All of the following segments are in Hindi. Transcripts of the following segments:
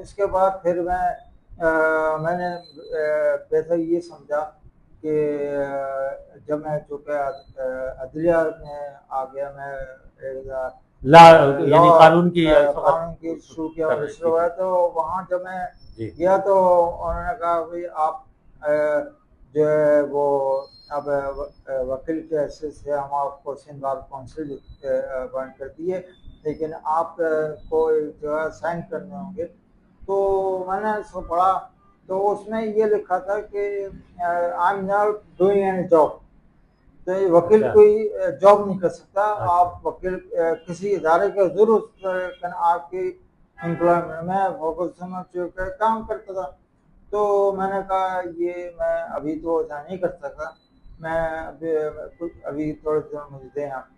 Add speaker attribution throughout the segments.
Speaker 1: उसके बाद फिर मैंने बेहतर ये समझा कि जब मैं चूँकि अदलिया में आ गया, मैं
Speaker 2: ला
Speaker 1: लॉ
Speaker 2: यानी कानून की इस वक्त
Speaker 1: कानून की शुरू किया
Speaker 2: कर
Speaker 1: और
Speaker 2: रहे हैं।
Speaker 1: शुरू
Speaker 2: जी
Speaker 1: हुआ,
Speaker 2: जी
Speaker 1: तो वहाँ जब मैं
Speaker 2: जी।
Speaker 1: गया तो उन्होंने कहा भाई आप जो है वो अब वकील के हैसियत से हम आपको सिंध बार काउंसिल अपॉइंट कर दिए, लेकिन आप को जो है साइन करने होंगे। तो मैंने उसको पढ़ा, तो उसमें ये लिखा था कि I am not doing any job. तो ये वकील
Speaker 2: अच्छा
Speaker 1: कोई जॉब नहीं कर सकता।
Speaker 2: अच्छा
Speaker 1: आप वकील किसी इदारे का जरूर आपकी एम्प्लॉयमेंट में फोकस समझ के काम करता था। तो मैंने कहा ये मैं अभी तो ऐसा नहीं कर सकता, मैं अभी कुछ अभी थोड़े दिनों मुझे दें आप।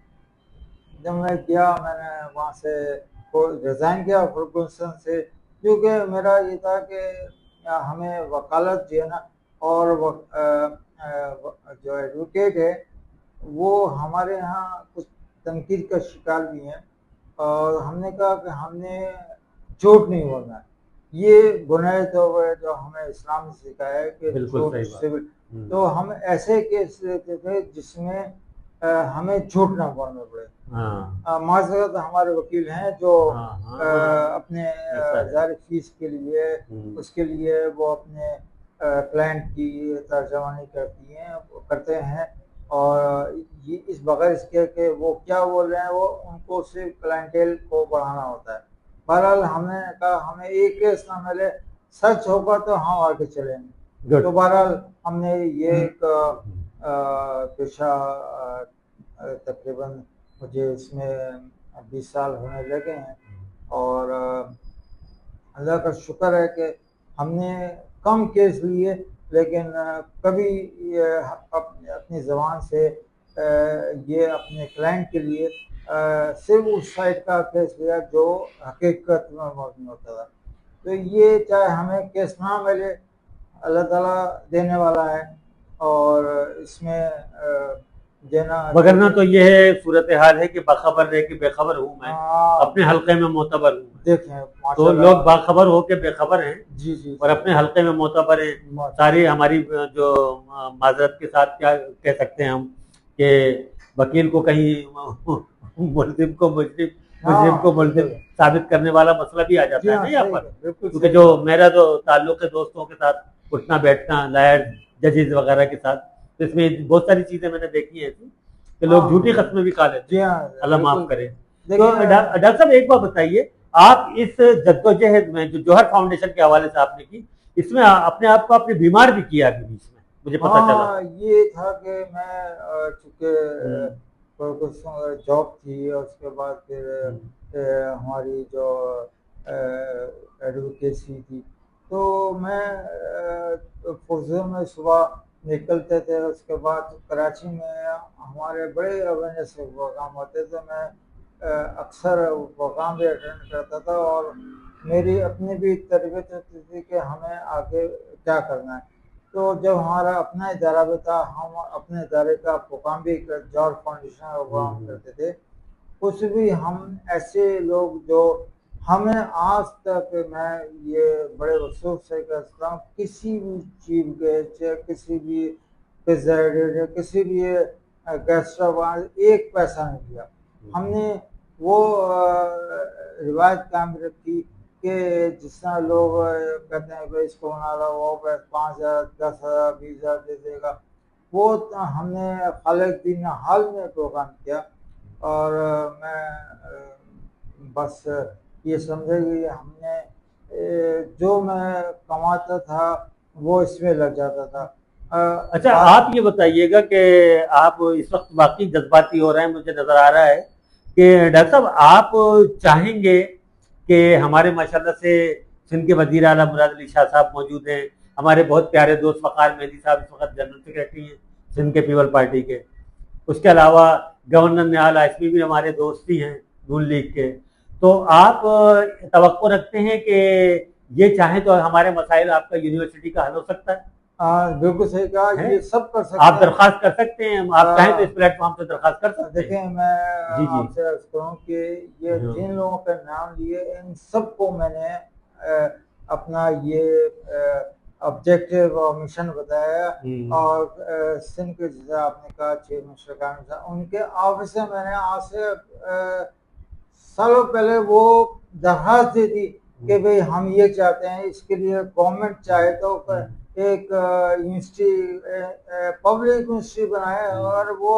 Speaker 1: जब मैं गया, मैंने वहाँ से रिज़ाइन किया फर्गूसन से, क्योंकि मेरा ये था कि हमें वकालत जो है ना, और जो एडवोकेट है वो हमारे यहाँ कुछ तनकीद का शिकार भी हैं, और हमने कहा कि हमने झूठ नहीं बोलना है। ये गुनाह तो है जो हमें इस्लाम ने सिखाया है कि
Speaker 2: बिल्कुल
Speaker 1: झूठ
Speaker 2: सही
Speaker 1: से।
Speaker 2: बात।
Speaker 1: तो हम ऐसे केस लेते थे जिसमें हमें झूठ ना बोलना पड़े।
Speaker 2: हाँ
Speaker 1: माज़रत हमारे वकील हैं जो
Speaker 2: हाँ हाँ
Speaker 1: अपने
Speaker 2: ऐसा है।
Speaker 1: ज़ाहिर फीस के लिए,
Speaker 2: हम्म,
Speaker 1: उसके लिए वो अपने क्लाइंट की तर्जमानी करते हैं, और ये इस बगैर इसके कि वो क्या बोल रहे हैं, वो उनको सिर्फ क्लाइंटेल को बढ़ाना होता है। बहरहाल हमने कहा हमें एक केस ना मिले, सच होगा तो हम आगे चलेंगे।
Speaker 2: गुड।
Speaker 1: तो बहरहाल हमने ये एक पेशा तकरीबन मुझे इसमें 20 साल होने लगे हैं, और अल्लाह का शुक्र है कि हमने कम केस लिए, लेकिन कभी ये अपनी ज़बान से ये अपने क्लाइंट के लिए सिर्फ उस साइड का केस लिया जो हकीकत में मौजूद होता था। तो ये चाहे हमें केस ना मिले, अल्लाह ताला देने वाला है, और इसमें देना
Speaker 2: वगरना तो ये है सूरत हाल है कि बाखबर रह के बेखबर हूँ मैं,
Speaker 1: हाँ
Speaker 2: अपने हल्के में मोतबर हूँ मैं।
Speaker 1: देखें
Speaker 2: तो
Speaker 1: माशाल्लाह।
Speaker 2: लोग बाखबर हो के बेखबर हैं
Speaker 1: जी जी
Speaker 2: और
Speaker 1: जी।
Speaker 2: अपने हल्के में मोतबर हैं। सारी
Speaker 1: माशाल्लाह।
Speaker 2: हमारी जो माजरत के साथ क्या कह सकते हैं हम कि वकील को कहीं मुलजिम को मुजरिम, मुजरिम को
Speaker 1: हाँ
Speaker 2: मुलजिम
Speaker 1: बिल्कुल।
Speaker 2: साबित करने वाला मसला भी आ
Speaker 1: जी
Speaker 2: जाता है
Speaker 1: हाँ,
Speaker 2: ना यहाँ
Speaker 1: सही
Speaker 2: पर।
Speaker 1: है, बिल्कुल
Speaker 2: क्योंकि
Speaker 1: सही
Speaker 2: जो
Speaker 1: बात।
Speaker 2: मेरा जो ताल्लुक है दोस्तों के साथ उठना बैठना लायर जजेस वगैरह के साथ, तो इसमें बहुत सारी चीजें मैंने देखी हैं ऐसी कि
Speaker 1: हाँ
Speaker 2: लोग झूठी
Speaker 1: हाँ।
Speaker 2: कस्में भी खा लेते
Speaker 1: जी
Speaker 2: हैं।
Speaker 1: हाँ
Speaker 2: अल्लाह माफ
Speaker 1: बिल्कुल।
Speaker 2: करे। तो
Speaker 1: देखिए
Speaker 2: डॉक्टर साहब एक बात बताइए, आप इस जद्दोजहद में जो जौहर फाउंडेशन के हवाले से आपने की, इसमें अपने आप को आपने बीमार भी किया अभी बीच में, मुझे पता चला
Speaker 1: हाँ,
Speaker 2: था।
Speaker 1: ये था कि मैं चूँकि
Speaker 2: हम्म,
Speaker 1: कुछ जॉब थी, और उसके बाद फिर
Speaker 2: हम्म,
Speaker 1: हमारी जो एडवोकेसी थी, तो मैं फुर्सत में सुबह निकलते थे। उसके बाद कराची में हमारे बड़े अवेयरनेस प्रोग्राम होते थे, मैं अक्सर वो प्रोग्राम भी अटेंड करता था, और मेरी अपनी भी तरबियत होती थी कि हमें आगे क्या करना है। तो जब हमारा अपना इदारा भी था, हम अपने इदारे का प्रोग्राम भी जॉर्ज फाउंडेशन का प्रोग्राम
Speaker 2: हम्म,
Speaker 1: करते थे। कुछ भी हम ऐसे लोग जो हमें आज तक, मैं ये बड़े अफसोस से कहता हूँ, किसी भी चीफ गेस्ट या किसी भी प्रेसिडेंट या किसी भी गेस्ट एक पैसा नहीं दिया। हमने वो रिवायत कायम रखी कि जिस तरह लोग कहते हैं भाई इसको बना लो, वो 5,000 10,000 20,000 दे देगा, वो तो हमने खालिद दिन हाल में प्रोग्राम किया। और मैं बस ये समझे कि हमने जो मैं कमाता था वो इसमें लग जाता था।
Speaker 2: अच्छा
Speaker 1: बात।
Speaker 2: आप ये बताइएगा कि आप इस वक्त वाकई जज्बाती हो रहे हैं, मुझे नजर आ रहा है कि डॉक्टर साहब आप चाहेंगे कि हमारे माशाल्लाह से सिंध के वजीर आला मुराद अली शाह साहब मौजूद हैं, हमारे बहुत प्यारे दोस्त फ़खार मेहदी साहब इस वक्त जनरल सेक्रेटरी हैं सिंध के पीपल पार्टी के, उसके अलावा गवर्नर निहाल आजमी भी हमारे दोस्त ही हैं नून लीग के। तो आप तवक्को रखते हैं कि ये चाहें तो हमारे मसाइल आपका यूनिवर्सिटी का हल हो सकता
Speaker 1: बिल्कुल सही कहा,
Speaker 2: है?
Speaker 1: ये सब कर सकते
Speaker 2: आप
Speaker 1: हैं।
Speaker 2: दरखास्त कर सकते हैं, आप चाहें तो इस प्लेटफॉर्म से दरखास्त कर सकते हैं।
Speaker 1: देखें, मैं
Speaker 2: जी जी।
Speaker 1: आपसे अर्ज करूँ कि ये
Speaker 2: हाँ,
Speaker 1: जिन लोगों का नाम लिए इन सबको मैंने अपना ये ऑब्जेक्टिव और मिशन बताया। और सिंध के जैसे आपने कहा चीफ मिनिस्टर का उनके ऑफिस से मैंने आज से सालों पहले वो दरखास्त दी थी कि भाई हम ये चाहते हैं, इसके लिए गवर्नमेंट चाहे तो एक यूनिवर्सिटी पब्लिक यूनिवर्सिटी बनाए, और वो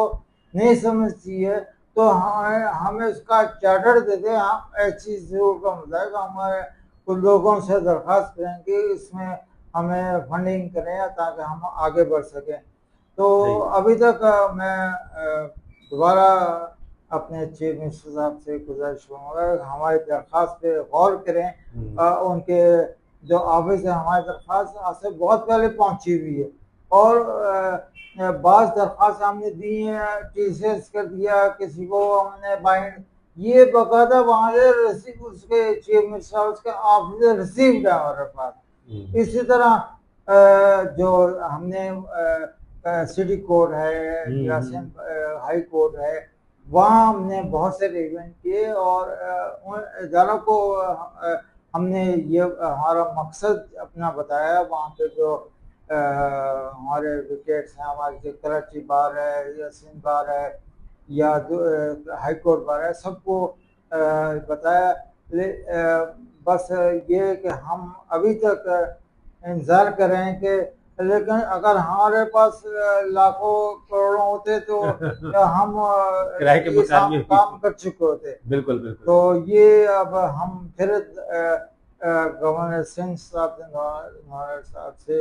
Speaker 1: नहीं समझती है तो हमें उसका चार्टर दे दे। हम ऐसी जरूर का मुताबिक हमारे कुछ लोगों से दरखास्त करें कि इसमें हमें फंडिंग करें ताकि हम आगे बढ़ सकें। तो अभी तक मैं दोबारा अपने चीफ मिनिस्टर साहब से गुजारिश करूँगा हमारी दरख्वास्त पे गौर करें। उनके जो ऑफिस है हमारी दरख्वास्त आज से बहुत पहले पहुंची हुई है, और बाज़ दरख्वास्त हमने दी हैं, टीसीएस कर दिया, किसी को हमने बाइंड, ये बकायदा वहाँ से रिसीव उसके चीफ मिनिस्टर उसके ऑफिस से रिसीव्ड है हमारे पास। इसी तरह जो हमने सिटी कोर्ट है या हाई कोर्ट है, वहाँ हमने बहुत सारे इवेंट किए, और उन इदारों को हमने ये हमारा मकसद अपना बताया। वहाँ पे जो हमारे विकेट्स हैं, हमारे जो कराची बार है या सिंध बार है या हाई कोर्ट बार है, सबको बताया। बस ये कि हम अभी तक इंतजार कर रहे हैं कि, लेकिन अगर हमारे पास लाखों करोड़ों होते तो हम काम कर चुके होते।
Speaker 2: बिल्कुल बिल्कुल।
Speaker 1: तो ये अब हम फिर गवर्नर सिंह साहब से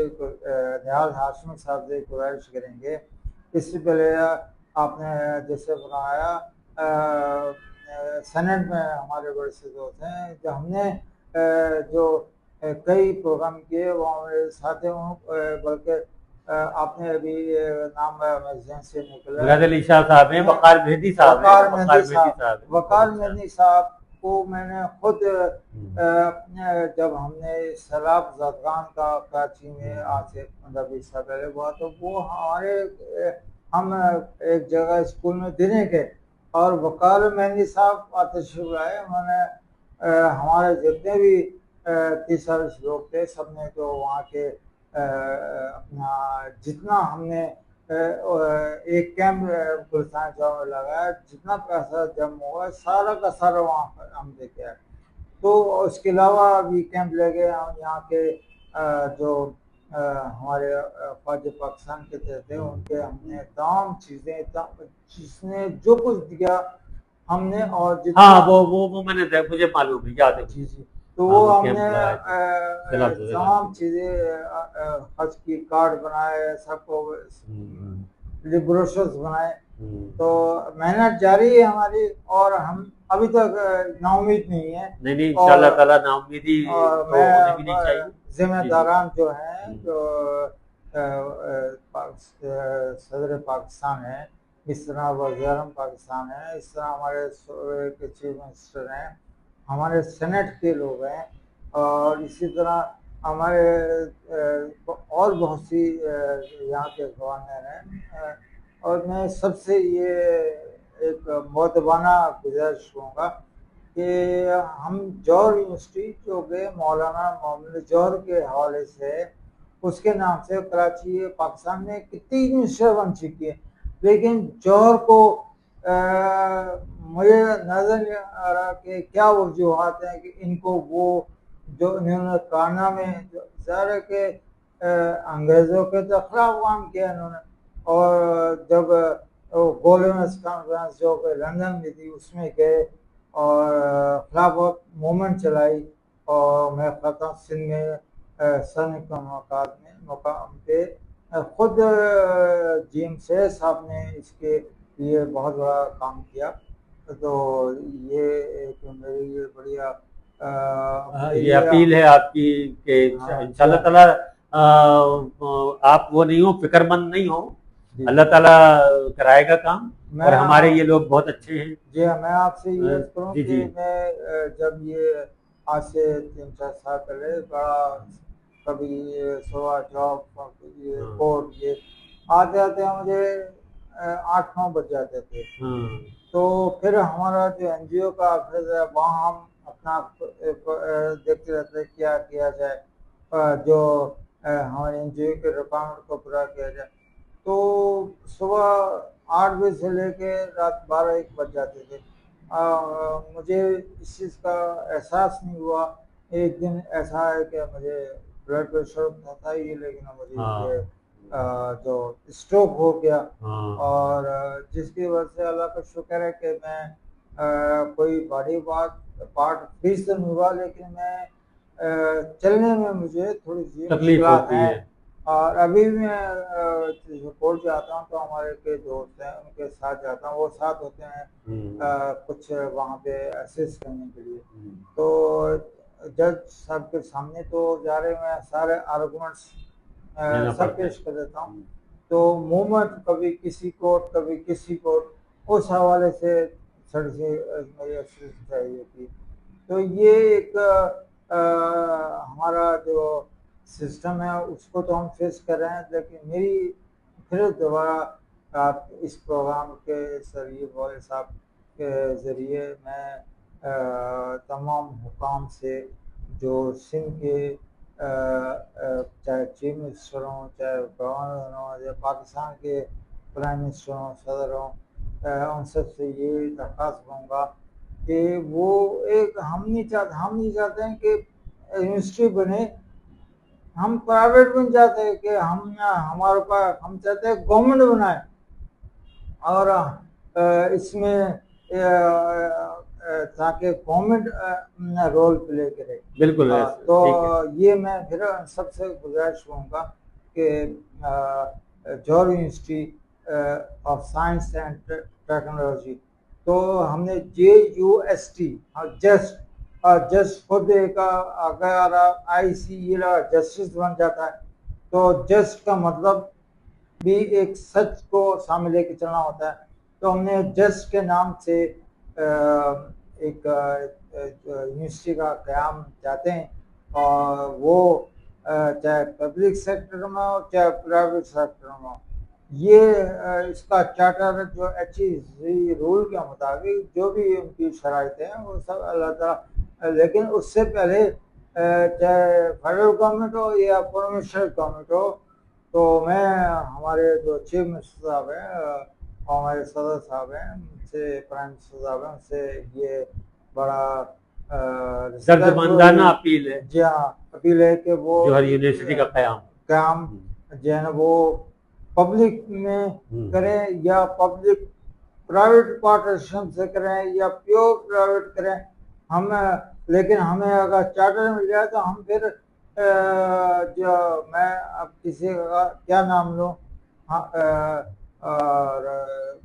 Speaker 1: नियाज हाशमी साहब से गुजारिश करेंगे। इससे पहले आपने जैसे बनाया सेनेट में हमारे बड़े से दोस्त हैं, जो हमने जो कई प्रोग्राम किए वो हमारे साथ हैं, बल्कि आपने अभी नाम से निकला
Speaker 2: मुराद अली शाह साहब हैं, वकार मेहदी साहब।
Speaker 1: वकार मेहदी साहब को मैंने खुद जब हमने सैलाब ज़दगान का कराची में आज से 15-20 साल पहले हुआ, तो वो हम एक जगह स्कूल में देने गए, और वकार मेहदी साहब तशरीफ लाए। उन्होंने हमारे जितने भी 30-40 लोग थे, सबने तो वहाँ के अपना जितना हमने एक कैंप गुलस्तान चौक में लगाया, जितना पैसा जमा हुआ सारा का सारा वहाँ पर हम देके आए। तो उसके अलावा भी कैंप लगे हम यहाँ के जो हमारे ख्वाजा पाकिस्तान के थे उनके हमने तमाम चीज़ें जिसने जो कुछ दिया हमने, और
Speaker 2: वो मैंने मुझे मालूम है, याद है।
Speaker 1: जी जी। तो वो हमने तमाम चीज़ें हज की कार्ड बनाए, सबको ब्रोशर्स बनाए। तो मेहनत जारी है हमारी, और हम अभी तक नाउमीद नहीं है।
Speaker 2: नहीं इंशाअल्लाह ताला नाउमीदी
Speaker 1: होने भी नहीं चाहिए। जिम्मेदारान जो हैं, जो सदर पाकिस्तान है, इस तरह वज़ीर-ए-आज़म पाकिस्तान है, इस तरह हमारे चीफ मिनिस्टर हैं, हमारे सेनेट के लोग हैं, और इसी तरह हमारे और बहुत सी यहाँ के गवर्नर हैं। और मैं सबसे ये एक मुअद्दबाना गुजारिश करूँगा कि हम जौहर यूनिवर्सिटी जो कि मौलाना मोहम्मद जौहर के हवाले से उसके नाम से कराची पाकिस्तान में कितनी यूनिवर्सिटी बन चुकी है, लेकिन जौहर को मुझे नजर नहीं आ रहा कि क्या वजूहत हैं कि इनको वो जो इन्होंने कारनामे ज़ाहिर के अंग्रेज़ों के तो खिलाफ काम किया इन्होंने, और जब गोल्डन कॉन्फ्रेंस जो कि लंदन में थी उसमें गए और खिलाफत मूवमेंट चलाई, और मैं कहता हूँ सिंध में सैनिक मकाम पे खुद GM से साहब ने इसके लिए बहुत बड़ा काम किया। तो ये एक मेरी बढ़िया
Speaker 2: ये अपील है आपकी कि इंशाअल्लाह ताला आप वो नहीं हो, फिक्रमंद नहीं हो, अल्लाह ताला कराएगा काम, और हमारे ये लोग बहुत अच्छे हैं।
Speaker 1: जी मैं आपसे ये करूँ कि मैं जब ये आज से 3-4 साल पहले बड़ा कभी सुबह जॉब कोर्ट ये आते आते मुझे 8-9 बज जाते थे। तो फिर हमारा जो NGO का ऑफिस है वहाँ हम देखते रहते हैं क्या किया जाए, जो हमारे एनजीओ के रिक्वायरमेंट को पूरा किया जाए। तो सुबह 8 बजे से लेके रात 12-1 बज जाते थे। मुझे इस चीज़ का एहसास नहीं हुआ। एक दिन ऐसा है कि मुझे ब्लड प्रेशर था ही, लेकिन मुझे ये
Speaker 2: हाँ
Speaker 1: जो स्ट्रोक हो गया,
Speaker 2: हाँ
Speaker 1: और जिसकी वजह से अल्लाह का शुक्र है कि मैं कोई बॉडी पार्ट फ्री से नहीं हुआ, लेकिन मैं चलने में मुझे थोड़ी सी
Speaker 2: तकलीफ
Speaker 1: मुश्किलात
Speaker 2: होती
Speaker 1: हैं।
Speaker 2: है।
Speaker 1: और अभी भी मैं रिपोर्ट जाता हूँ तो हमारे के दोस्त हैं उनके साथ जाता हूँ, वो साथ होते हैं कुछ वहाँ पे असिस्ट करने के लिए। तो जज साहब के सामने तो जा रहे मैं सारे आर्गुमेंट्स
Speaker 2: लेना
Speaker 1: सब
Speaker 2: पड़ता है।
Speaker 1: पेश कर देता हूँ। तो मूवमेंट कभी किसी कोर्ट कभी किसी कोर्ट, उस हवाले से थोड़ी सी मेरी असिस्ट चाहिए थी। तो ये एक हमारा जो सिस्टम है उसको तो हम फेस कर रहे हैं, लेकिन मेरी फिर दोबारा आप इस प्रोग्राम के जरिए बॉय साहब के ज़रिए मैं तमाम हुकाम से जो सिंध के चाहे चीफ मिनिस्टर हों, चाहे गवर्नर हों, या पाकिस्तान के प्राइम मिनिस्टर हों, सदर हों, उन सब से ये दरख्वास्त करूँगा कि वो एक हम नहीं चाहते हैं कि यूनिवर्सिटी बने, हम प्राइवेट बन जाते हैं कि हमारे पास हम चाहते हैं गवर्नमेंट बनाए और इसमें ताकि गवर्नमेंट रोल प्ले करे।
Speaker 2: बिल्कुल
Speaker 1: तो
Speaker 2: ठीक है।
Speaker 1: ये मैं फिर सबसे गुजारिश करूँगा कि Jauhar university of science and technology, तो हमने JUST जस्ट खुद एक अगर IC जस्टिस बन जाता है तो जस्ट का मतलब भी एक सच को सामने लेके चलना होता है। तो हमने जस्ट के नाम से एक यूनिवर्सिटी का क़याम चाहते हैं, और वो चाहे पब्लिक सेक्टर में हो चाहे प्राइवेट सेक्टर में हो। ये इसका चार्टर जो HEC रूल के मुताबिक जो भी उनकी शराइतें हैं वो सब अल्लाह ताला, लेकिन उससे पहले चाहे फेडरल गवर्नमेंट हो या प्रोविंशियल गवर्नमेंट हो, तो मैं हमारे जो चीफ मिनिस्टर साहब हैं हमारे सदर साहब हैं उनसे, प्राइम मिनिस्टर साहब हैं उनसे ये बड़ा
Speaker 2: दर्दमंदाना अपील है।
Speaker 1: जी हाँ, अपील है कि वो
Speaker 2: जौहर यूनिवर्सिटी का
Speaker 1: काम जो है ना वो पब्लिक में करें या पब्लिक प्राइवेट पार्टनरशिप से करें या प्योर प्राइवेट करें। हम लेकिन हमें अगर चार्टर मिल जाए तो हम फिर जो मैं अब किसी का क्या नाम लूँ, और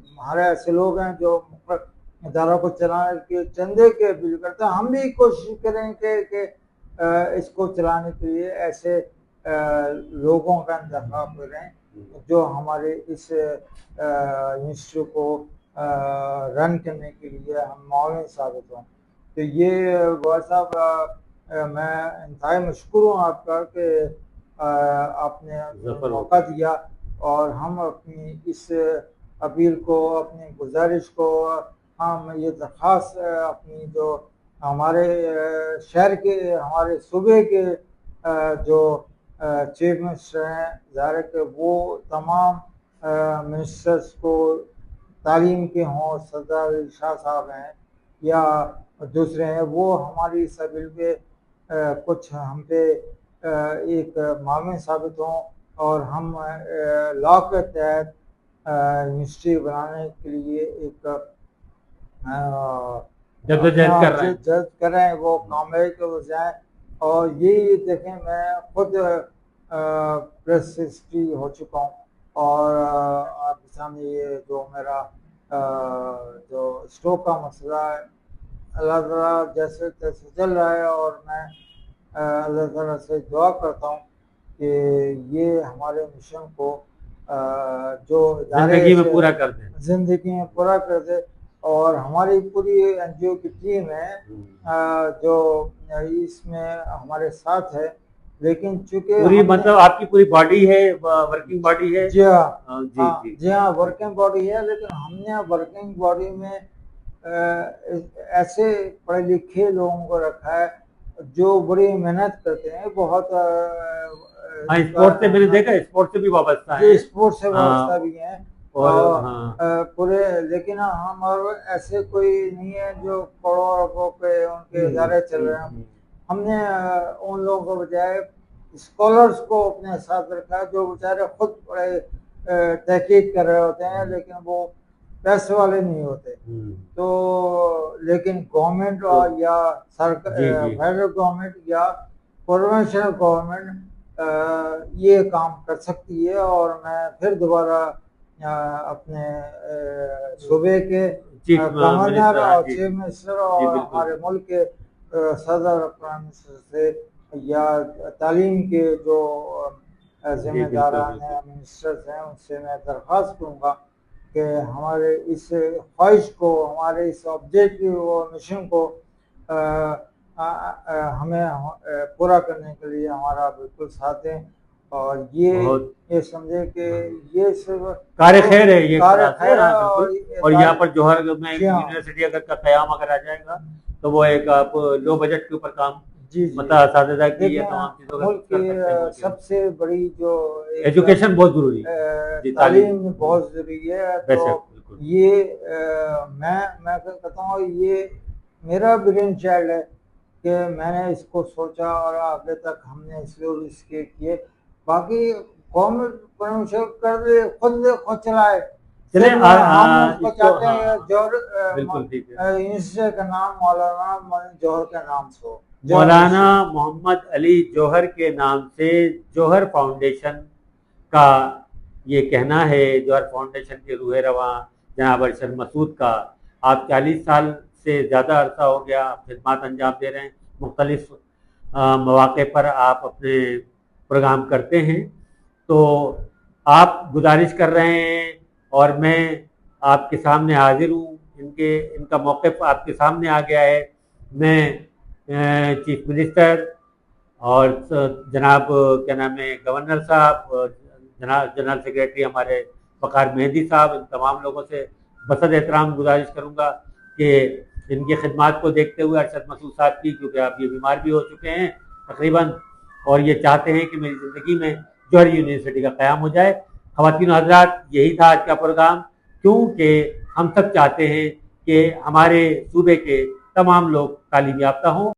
Speaker 1: हमारे ऐसे लोग हैं जो इदारों को चलाने के चंदे के बिल करते हैं। हम भी कोशिश करेंगे कि इसको चलाने के लिए ऐसे लोगों का इंतखाब करें जो हमारे इस इंस्टीट्यूट को रन करने के लिए हम मावन साबित हों। तो ये वाल साहब मैं इंतहाई मशकूर हूँ आपका कि आपने मौका दिया, और हम अपनी इस अपील को, अपनी गुजारिश को, हम ये दरख्वास्त अपनी जो हमारे शहर के, हमारे सूबे के जो चीफ मिनिस्टर हैं, ज़ाहिर है कि वो तमाम मिनिस्टर्स को तालीम के हों, सरदार अली शाह साहब हैं या दूसरे हैं, वो हमारी इस अपील पे कुछ हम पे एक मामून साबित हों और हम लॉ के तहत यूनिवर्सिटी बनाने के लिए एक जज कर रहे हैं, वो कामयाबी के हो जाए। और यही देखें, मैं खुद प्रेस सेक्रेटरी हो चुका हूँ, और आपके सामने ये जो मेरा जो स्ट्रोक का मसला है, अल्लाह ताला जैसे तैसे चल रहा है, और मैं अल्लाह ताला से दुआ करता हूँ कि ये हमारे मिशन को जो
Speaker 2: जिंदगी में पूरा कर दे,
Speaker 1: जिंदगी में पूरा कर दे। और हमारी पूरी एनजीओ की टीम है जो इसमें हमारे साथ है, लेकिन चूंकि
Speaker 2: पूरी मतलब आपकी पूरी बॉडी है, वर्किंग बॉडी है।
Speaker 1: जी हाँ, जी हाँ वर्किंग बॉडी है, लेकिन हमने वर्किंग बॉडी में ऐसे पढ़े लिखे लोगों को रखा है जो बड़ी मेहनत करते हैं, बहुत
Speaker 2: हाँ, स्पोर्ट्स से मैंने देखा, स्पोर्ट्स से भी वाबस्ता है।
Speaker 1: स्पोर्ट्स से वाबस्ता
Speaker 2: हाँ,
Speaker 1: भी हैं
Speaker 2: और हाँ,
Speaker 1: पूरे। लेकिन हम और ऐसे कोई नहीं है जो करोड़ों रुपयों के उनके इदारे चल रहे हैं। हमने उन लोगों को बजाय स्कॉलर्स को अपने साथ रखा, जो बेचारे खुद बड़े तहकीक कर रहे होते हैं, लेकिन वो पैसे वाले नहीं होते। तो लेकिन गवर्नमेंट और या सरकार, फेडरल गवर्नमेंट या प्रोविंशियल गवर्नमेंट ये काम कर सकती है। और मैं फिर दोबारा अपने सूबे के गवर्नर और चीफ मिनिस्टर और हमारे मुल्क के सदर प्राइम मिनिस्टर से या तालीम के जो जिम्मेदारान हैं, मिनिस्टर्स हैं, उनसे मैं दरख्वास्त करूँगा कि हमारे इस ख्वाहिश को, हमारे इस ऑब्जेक्टिव और मिशन को हमें पूरा करने के लिए हमारा बिल्कुल साथ दें। और ये समझे कि ये सिर्फ
Speaker 2: कार्य खैर है, ये
Speaker 1: कार्य खैर है।
Speaker 2: और यहाँ पर जौहर में यूनिवर्सिटी अगर का क़याम अगर आ जाएगा तो वो एक आप लो बजट के ऊपर काम, मतलब असातिज़ा की ये तमाम चीज़ों
Speaker 1: सबसे बड़ी जो
Speaker 2: एजुकेशन बहुत जरूरी है,
Speaker 1: तालीम बहुत जरूरी है। तो ये मैं कहता हूँ ये मेरा ब्रेन चाइल्ड है कि मैंने इसको सोचा और आगे तक हमने इसके किए। बाकी गवर्नमेंट कर दे, खुद चलाए।
Speaker 2: चले
Speaker 1: हम उसको चाहते हैं जौहर यूनिवर्सिटी का नाम मौलाना जौहर के नाम से हो,
Speaker 2: मौलाना मोहम्मद अली जौहर के नाम से जौहर फाउंडेशन का ये कहना है। जौहर फाउंडेशन के रूहे रवां जनाब अरशद मसूद का, आप 40 साल से ज़्यादा अरसा हो गया खिदमत अंजाम दे रहे हैं, मुख्तलिफ मौक़े पर आप अपने प्रोग्राम करते हैं। तो आप गुजारिश कर रहे हैं और मैं आपके सामने हाजिर हूँ, इनका मौक़िफ़ आपके सामने आ गया है। मैं चीफ मिनिस्टर और जनाब क्या नाम है गवर्नर साहब, जनाब जनरल सेक्रेटरी हमारे वक़ार मेहदी साहब, इन तमाम लोगों से बसद एहतराम गुजारिश करूँगा कि इनकी खिदमत को देखते हुए अरशद मसूद साहब की, क्योंकि आप ये बीमार भी हो चुके हैं तकरीबन, और ये चाहते हैं कि मेरी ज़िंदगी में जौहर यूनिवर्सिटी का क़याम हो जाए। ख़वातीन हज़रात, यही था आज का प्रोग्राम, क्योंकि हम सब चाहते हैं कि हमारे सूबे के तमाम लोग तालीम याफ्ता हों।